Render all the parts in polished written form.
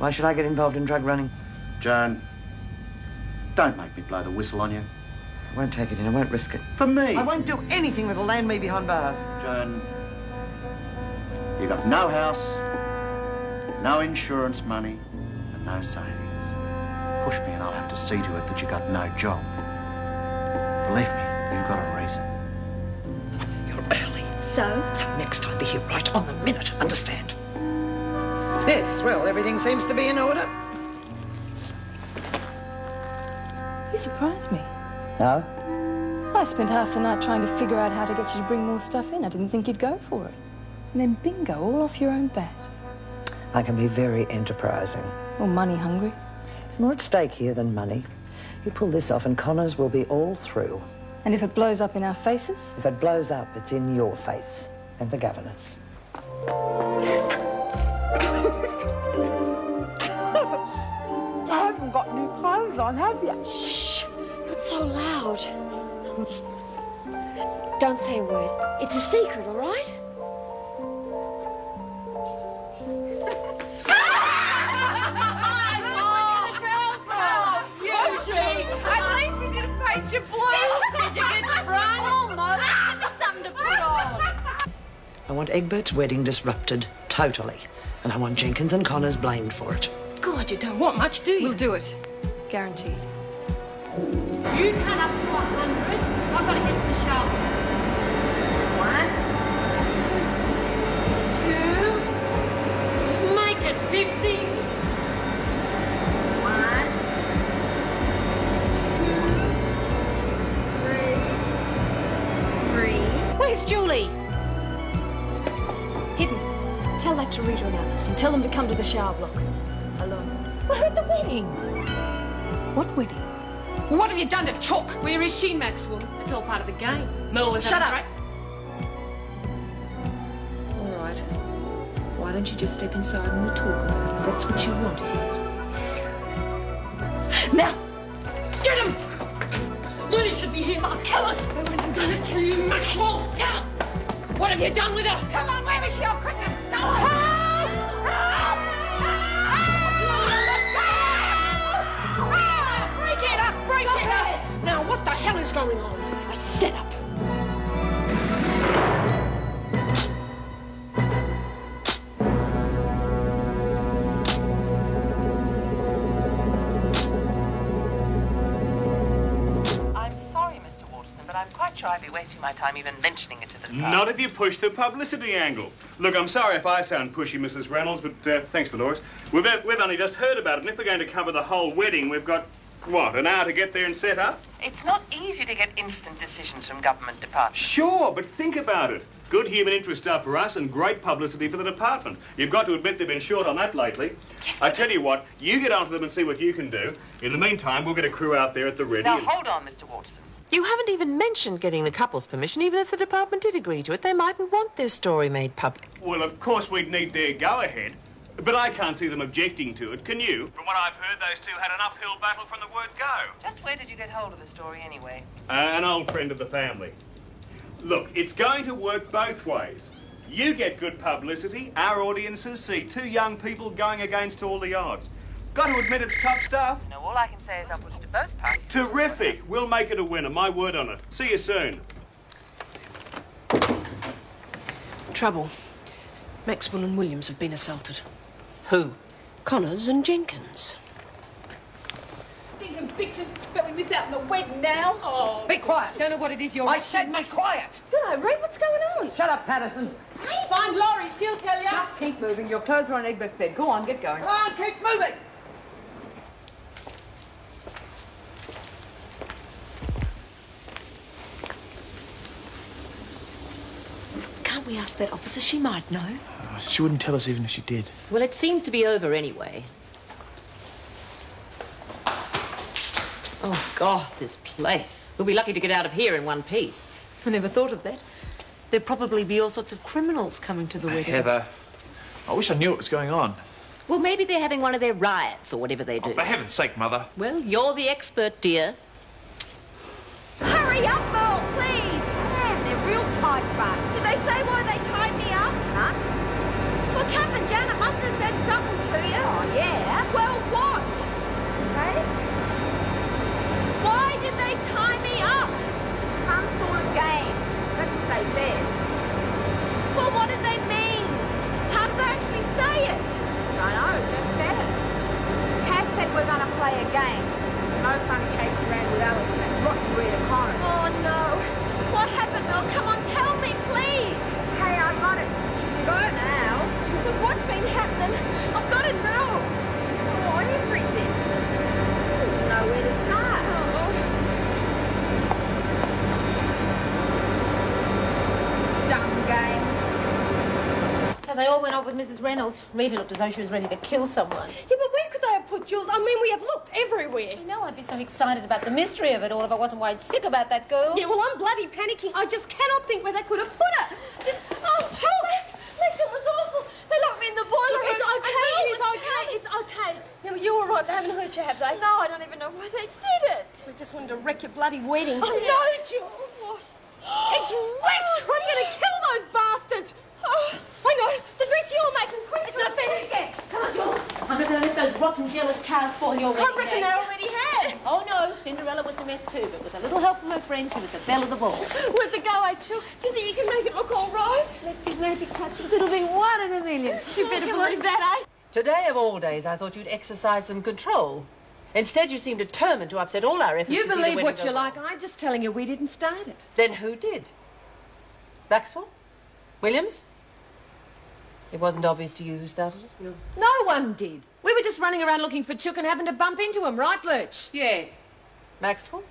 Why should I get involved in drug running? Joan, don't make me blow the whistle on you. I won't take it in. I won't risk it. For me? I won't do anything that'll land me behind bars. Joan, you got no house, no insurance money, and no savings. Push me and I'll have to see to it that you got no job. Believe me, you've got a reason. You're early. So? So next time be here right on the minute, understand? Yes, well, everything seems to be in order. You surprised me. No? I spent half the night trying to figure out how to get you to bring more stuff in. I didn't think you'd go for it. And then bingo, all off your own bat. I can be very enterprising. Or money hungry. There's more at stake here than money. You pull this off and Connors will be all through. And if it blows up in our faces? If it blows up, it's in your face and the governor's. You haven't got new clothes on, have you? Shh! Not so loud. Don't say a word. It's a secret, all right? Your blue. Did you get sprung? Almost. Give me something to put on. I want Egbert's wedding disrupted, totally. And I want Jenkins and Connors blamed for it. God, you don't want much, do you? We'll do it. Guaranteed. You count up to 100. I've got to get to the shower. 1, 2. Make it 50. 1, 2, 3. Where's Julie? Hidden. Tell that to Rita and Alice and tell them to come to the shower block. Alone. We're at the wedding. What wedding? Well, what have you done to Chook? Where is she, Maxwell? It's all part of the game. Mel was Shut up. All right. Why don't you just step inside and we'll talk about it? That's what you want, isn't it? Now! Get him! Lily should be here. I'll kill us. I'm gonna kill you, Maxwell. Now! What have you done with her? Come on, where is she? I'll quick and stop her. Help! Break it up! Break it up! Now, what the hell is going on? A setup. I'm sorry, Mr. Waterson, but I'm quite sure I'd be wasting my time even mentioning it to the department. Not if you push the publicity angle. Look, I'm sorry if I sound pushy, Mrs. Reynolds, but thanks, Dolores. We've only just heard about it, and if we're going to cover the whole wedding, we've got, what, an hour to get there and set up? It's not easy to get instant decisions from government departments. Sure, but think about it. Good human interest stuff for us and great publicity for the department. You've got to admit they've been short on that lately. Yes, I tell you what, you get onto them and see what you can do. In the meantime, we'll get a crew out there at the ready. Now, hold on, Mr. Waterson. You haven't even mentioned getting the couple's permission, even if the department did agree to it. They mightn't want their story made public. Well, of course we'd need their go-ahead, but I can't see them objecting to it, can you? From what I've heard, those two had an uphill battle from the word go. Just where did you get hold of the story anyway? An old friend of the family. Look, it's going to work both ways. You get good publicity, our audiences see two young people going against all the odds. Got to admit it's top stuff. No, all I can say is I'll put it to both parties. Terrific. We'll make it a winner, my word on it. See you soon. Trouble. Maxwell and Williams have been assaulted. Who? Connors and Jenkins. Stinking bitches. Bet we miss out on the wedding now. Oh. Be quiet. Don't know what it is you're... I said be quiet. Hello, Ray. What's going on? Shut up, Patterson. Find Laurie. She'll tell you. Just keep moving. Your clothes are on Egbert's bed. Go on, get going. Come on, keep moving. Can't we ask that officer? She might know. She wouldn't tell us even if she did. Well, it seems to be over anyway. Oh, God, this place. We'll be lucky to get out of here in one piece. I never thought of that. There'd probably be all sorts of criminals coming to the wedding. Heather, I wish I knew what was going on. Well, maybe they're having one of their riots or whatever they do. Oh, for heaven's sake, Mother. Well, you're the expert, dear. Hurry up, Earl, please. Man, they're real tight butts. Did they say why they tied me up? Huh? Well, Captain Janet must have said something to you. Oh, yeah. with Mrs. Reynolds. Rita looked as though she was ready to kill someone. Yeah, but where could they have put Jules? I mean, we have looked everywhere. You know, I'd be so excited about the mystery of it all if I wasn't worried sick about that girl. Yeah, well, I'm bloody panicking. I just cannot think where they could have put her. Just, oh, Jules! Lex, it was awful. They locked me in the boiler room. It's okay, it's okay, it's okay. Yeah, well, you're all right. They haven't hurt you, have they? No, I don't even know why they did it. We just wanted to wreck your bloody wedding. Oh, no, Jules. It's wrecked! I'm going to kill those bastards! Oh, I know. The dress you're making, quick. It's not finished yet. Come on, Jules. I'm not going to let those rotten, jealous cows spoil your wedding. I reckon they already had. Oh, no. Cinderella was a mess too, but with a little help from her friend, she was the belle of the ball. With the go I took. Do you think you can make it look all right? Lexi's magic touches. It'll be 1 in a million. You better believe that, eh? Today of all days, I thought you'd exercise some control. Instead, you seem determined to upset all our efforts. You to see the believe wedding what go you well. like. I'm just telling you we didn't start it. Then who did? Maxwell? Williams? It wasn't obvious to you who started it? No. No one did. We were just running around looking for Chook and having to bump into him, right, Lurch? Yeah. Maxwell?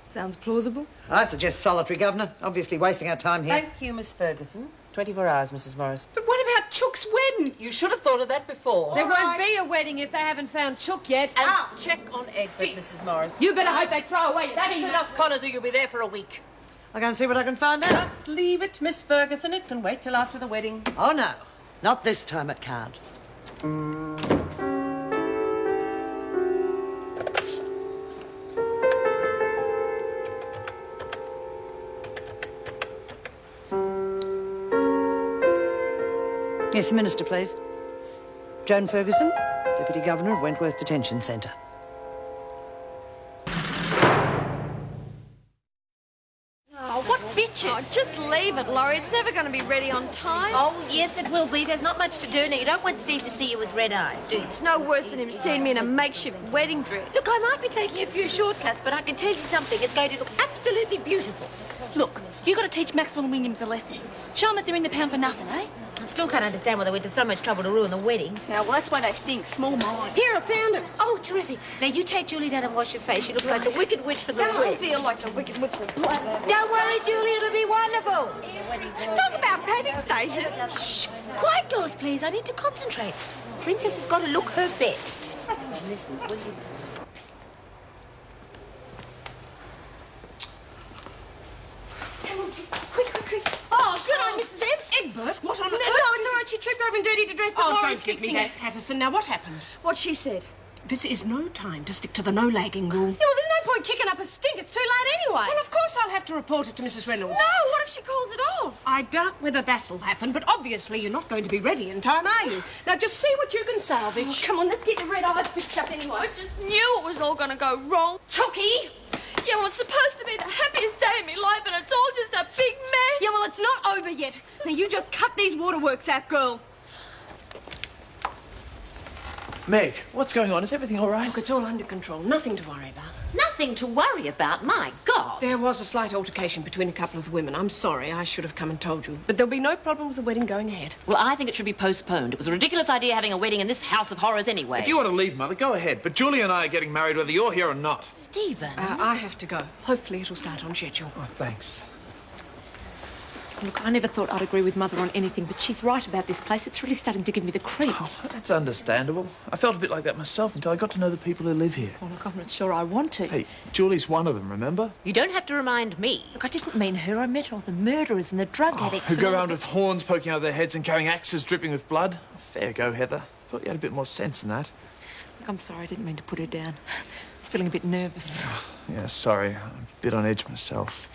Sounds plausible. I suggest solitary, Governor. Obviously wasting our time here. Thank you, Miss Ferguson. 24 hours, Mrs. Morris. But what about Chook's wedding? You should have thought of that before. There won't be a wedding if they haven't found Chook yet. And check on Egbert, Mrs. Morris. You better hope they throw away your That's key. enough, Connors, or you'll be there for a week. I'll go and see what I can find out. Just leave it, Miss Ferguson. It can wait till after the wedding. Oh, no. Not this time it can't. Yes, the Minister, please. Joan Ferguson, Deputy Governor of Wentworth Detention Centre. Oh, what bitches? Oh, just leave it, Laurie. It's never going to be ready on time. Oh, yes, it will be. There's not much to do now. You don't want Steve to see you with red eyes, do you? It's no worse than him seeing me in a makeshift wedding dress. Look, I might be taking a few shortcuts, but I can tell you something. It's going to look absolutely beautiful. Look, you got to teach Maxwell and Williams a lesson. Show them that they're in the pound for nothing, eh? I still can't understand why they went to so much trouble to ruin the wedding. Now, well, that's why they think. Small mind. Here, I found it. Oh, terrific. Now, you take Julie down and wash your face. She looks like the Wicked Witch from the Don't West. feel like the Wicked Witch of Black. Don't worry, Julie. It'll be wonderful. Talk about panic station. Shh. Quiet, girls, please. I need to concentrate. Princess has got to look her best. Listen, will you... Quick. Oh, good on Mrs. Egbert, what on No, earth? it's all right. She tripped over and dirtied her dress, but Oh, Laura's don't give me fixing that, it. Patterson. Now, what happened? What she said. This is no time to stick to the no-lagging rule. Yeah, well, there's no point kicking up a stink. It's too late anyway. Well, of course I'll have to report it to Mrs. Reynolds. No, what if she calls it off? I doubt whether that'll happen, but obviously you're not going to be ready in time, are you? Now, just see what you can salvage. Oh, come on, let's get your red eyes fixed up anyway. I just knew it was all going to go wrong. Chucky! Yeah, well, it's supposed to be the happiest day of my life, and it's all just a big mess. Yeah, well, it's not over yet. Now, you just cut these waterworks out, girl. Meg, what's going on? Is everything all right? Look, it's all under control. Nothing to worry about. Nothing to worry about, my God. There was a slight altercation between a couple of the women. I'm sorry, I should have come and told you. But there'll be no problem with the wedding going ahead. Well, I think it should be postponed. It was a ridiculous idea having a wedding in this house of horrors anyway. If you want to leave, Mother, go ahead. But Julie and I are getting married whether you're here or not. Stephen. I have to go. Hopefully it'll start on schedule. Oh, thanks. Look, I never thought I'd agree with Mother on anything, but she's right about this place. It's really starting to give me the creeps. Oh, that's understandable. I felt a bit like that myself until I got to know the people who live here. Well, look, I'm not sure I want to. Hey, Julie's one of them, remember? You don't have to remind me. Look, I didn't mean her. I meant all the murderers and the drug addicts. Who and go all around the- with horns poking out of their heads and carrying axes dripping with blood. Fair go, Heather. Thought you had a bit more sense than that. Look, I'm sorry. I didn't mean to put her down. I was feeling a bit nervous. Yeah, sorry. I'm a bit on edge myself.